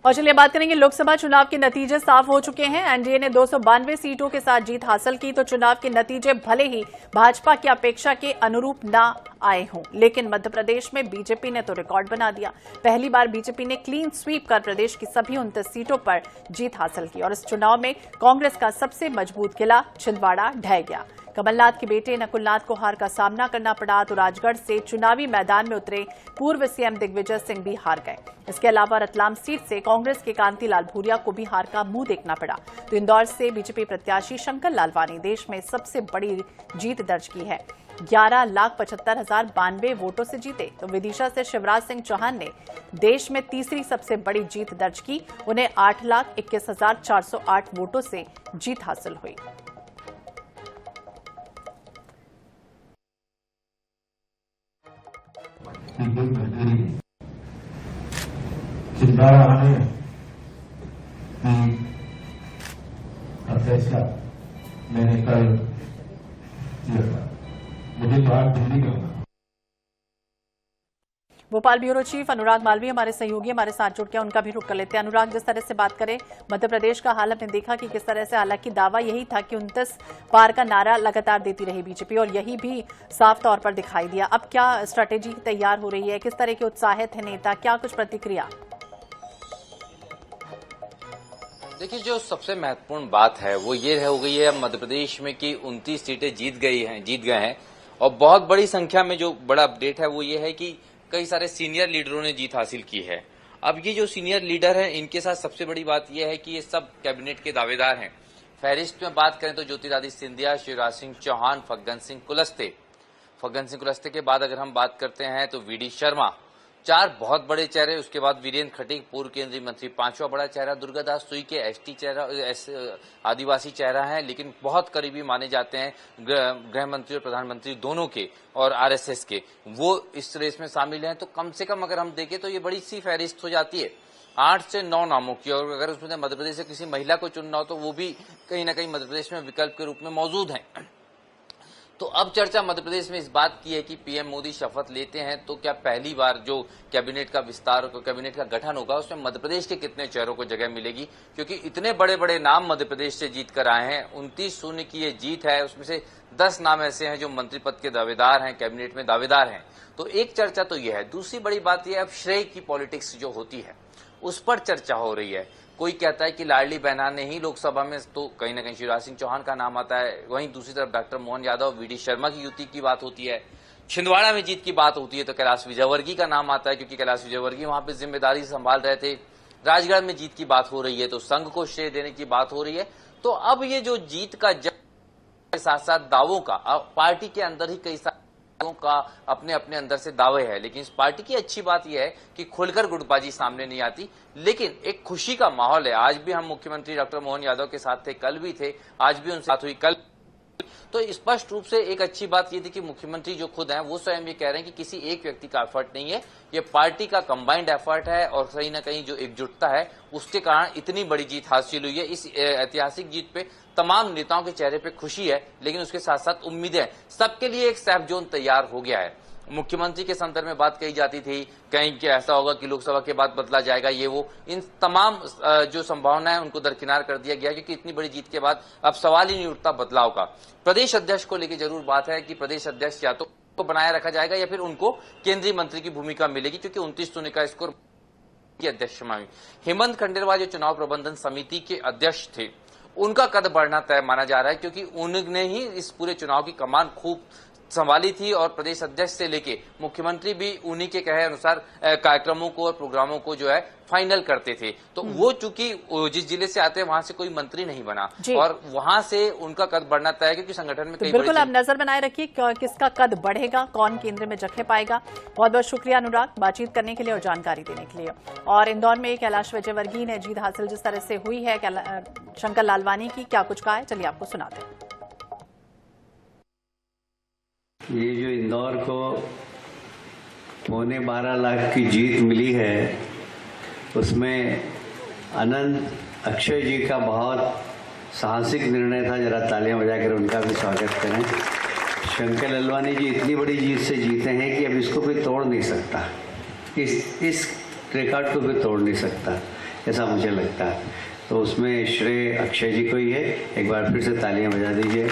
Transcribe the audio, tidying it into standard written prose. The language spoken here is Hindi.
और चलिए बात करेंगे, लोकसभा चुनाव के नतीजे साफ हो चुके हैं। एनडीए ने 292 सीटों के साथ जीत हासिल की। तो चुनाव के नतीजे भले ही भाजपा की अपेक्षा के अनुरूप ना आए हों, लेकिन मध्य प्रदेश में बीजेपी ने तो रिकॉर्ड बना दिया। पहली बार बीजेपी ने क्लीन स्वीप कर प्रदेश की सभी 29 सीटों पर जीत हासिल की और इस चुनाव में कांग्रेस का सबसे मजबूत किला छिंदवाड़ा ढह गया। कमलनाथ के बेटे नकुलनाथ को हार का सामना करना पड़ा तो राजगढ़ से चुनावी मैदान में उतरे पूर्व सीएम दिग्विजय सिंह भी हार गए। इसके अलावा रतलाम सीट से कांग्रेस के कांतिलाल भूरिया को भी हार का मुंह देखना पड़ा। तो इंदौर से बीजेपी प्रत्याशी शंकर लालवानी देश में सबसे बड़ी जीत दर्ज की है, 11,75,092 वोटों से जीते। तो विदिशा से शिवराज सिंह चौहान ने देश में तीसरी सबसे बड़ी जीत दर्ज की, उन्हें 8,21,408 वोटों से जीत हासिल हुई। छिंदवाड़ा आने की अपेक्षा मैंने कल किया था। मुझे बात दिल्ली करना। भोपाल ब्यूरो चीफ अनुराग मालवीय हमारे सहयोगी हमारे साथ जुड़ गया, उनका भी रुख कर लेते हैं। अनुराग, जिस तरह से बात करें मध्य प्रदेश का हाल हमने देखा कि किस तरह से, हालांकि दावा यही था कि 29 पार का नारा लगातार देती रही बीजेपी और यही भी साफ तौर पर दिखाई दिया। अब क्या स्ट्रैटेजी तैयार हो रही है, किस तरह के उत्साहित है नेता, क्या कुछ प्रतिक्रिया? देखिए, जो सबसे महत्वपूर्ण बात है वो ये हो गई है मध्य प्रदेश में कि 29 सीटें जीत गए हैं और बहुत बड़ी संख्या में जो बड़ा अपडेट है वो ये है कि कई सारे सीनियर लीडरों ने जीत हासिल की है। अब ये जो सीनियर लीडर हैं इनके साथ सबसे बड़ी बात यह है कि ये सब कैबिनेट के दावेदार हैं। फहरिस्त में बात करें तो ज्योतिरादित्य सिंधिया, शिवराज सिंह चौहान, फग्गन सिंह कुलस्ते के बाद अगर हम बात करते हैं तो वीडी शर्मा, 4 बहुत बड़े चेहरे। उसके बाद वीरेंद्र खटीक, पूर्व केंद्रीय मंत्री, 5वां बड़ा चेहरा दुर्गादास सुईके, एसटी चेहरा, आदिवासी चेहरा है लेकिन बहुत करीबी माने जाते हैं गृह मंत्री और प्रधानमंत्री दोनों के और आरएसएस के, वो इस रेस में शामिल हैं। तो कम से कम अगर हम देखें तो ये बड़ी सी फहरिस्त हो जाती है 8 से 9 नामों की। और अगर उसमें मध्य प्रदेश से किसी महिला को चुनना हो तो वो भी कहीं ना कहीं मध्य प्रदेश में विकल्प के रूप में मौजूद है। तो अब चर्चा मध्य प्रदेश में इस बात की है कि पीएम मोदी शपथ लेते हैं तो क्या पहली बार जो कैबिनेट का विस्तार, कैबिनेट का गठन होगा उसमें मध्य प्रदेश के कितने चेहरों को जगह मिलेगी, क्योंकि इतने बड़े बड़े नाम मध्य प्रदेश से जीत कर आए हैं। 29-0 की ये जीत है, उसमें से 10 नाम ऐसे हैं जो मंत्री पद के दावेदार हैं, कैबिनेट में दावेदार हैं। तो एक चर्चा तो यह है। दूसरी बड़ी बात यह है अब श्रेय की पॉलिटिक्स जो होती है उस पर चर्चा हो रही है। कोई कहता है कि लाडली बहना ने ही लोकसभा में, तो कहीं ना कहीं शिवराज सिंह चौहान का नाम आता है। वहीं दूसरी तरफ डॉक्टर मोहन यादव, वीडी शर्मा की युति की बात होती है। छिंदवाड़ा में जीत की बात होती है तो कैलाश विजयवर्गीय का नाम आता है, क्योंकि कैलाश विजयवर्गीय वहां पर जिम्मेदारी संभाल रहे थे। राजगढ़ में जीत की बात हो रही है तो संघ को श्रेय देने की बात हो रही है। तो अब ये जो जीत का के साथ साथ दावों का, पार्टी के अंदर ही कई सारे का अपने अपने अंदर से दावे है। लेकिन इस पार्टी की अच्छी बात यह है कि खुलकर गुटबाजी सामने नहीं आती, लेकिन एक खुशी का माहौल है। आज भी हम मुख्यमंत्री डॉक्टर मोहन यादव के साथ थे, कल भी थे, आज भी उनसे बात हुई। कल तो स्पष्ट रूप से एक अच्छी बात यह थी कि मुख्यमंत्री जो खुद हैं वो स्वयं ये कह रहे हैं कि किसी एक व्यक्ति का एफर्ट नहीं है, ये पार्टी का कंबाइंड एफर्ट है और कहीं ना कहीं जो एकजुटता है उसके कारण इतनी बड़ी जीत हासिल हुई है। इस ऐतिहासिक जीत पे तमाम नेताओं के चेहरे पे खुशी है, लेकिन उसके साथ साथ उम्मीदें हैं। सबके लिए एक सेफ जोन तैयार हो गया है। मुख्यमंत्री के संदर्भ में बात कही जाती थी कहीं कि ऐसा होगा कि लोकसभा के बाद बदला जाएगा, ये वो, इन तमाम जो संभावनाएं उनको दरकिनार कर दिया गया, क्योंकि इतनी बड़ी जीत के बाद अब सवाल ही नहीं उठता बदलाव का। प्रदेश अध्यक्ष को लेकर जरूर बात है कि प्रदेश अध्यक्ष या तो बनाया रखा जाएगा या फिर उनको केंद्रीय मंत्री की भूमिका मिलेगी, क्योंकि 29 का स्कोर की अध्यक्ष में हेमंत खंडेलवाल जो चुनाव प्रबंधन समिति के अध्यक्ष थे उनका कद बढ़ना तय माना जा रहा है, क्योंकि उन्होंने ही इस पूरे चुनाव की कमान खूब संभाली थी और प्रदेश अध्यक्ष से लेके मुख्यमंत्री भी उन्हीं के कहे अनुसार कार्यक्रमों को और प्रोग्रामों को जो है फाइनल करते थे। तो वो चूंकि जिस जिले से आते हैं वहां से कोई मंत्री नहीं बना और वहां से उनका कद बढ़ना तय है, क्योंकि संगठन में तो बिल्कुल आप नजर बनाए रखिए किसका कद बढ़ेगा, कौन केंद्र में जगह पाएगा। बहुत बहुत शुक्रिया अनुराग बातचीत करने के लिए और जानकारी देने के लिए। और इंदौर में कैलाश विजयवर्गीय ने जीत हासिल जिस तरह से हुई है शंकर लालवानी की, क्या कुछ कहा है चलिए आपको सुनाते हैं। ये जो इंदौर को 12.25 लाख की जीत मिली है उसमें अनंत अक्षय जी का बहुत साहसिक निर्णय था। जरा तालियां बजाकर उनका भी स्वागत करें। शंकर लालवानी जी इतनी बड़ी जीत से जीते हैं कि अब इसको कोई तोड़ नहीं सकता। इस रिकॉर्ड को भी तोड़ नहीं सकता, ऐसा मुझे लगता है। तो उसमें श्रेय अक्षय जी को ही है। एक बार फिर से तालियां बजा दीजिए।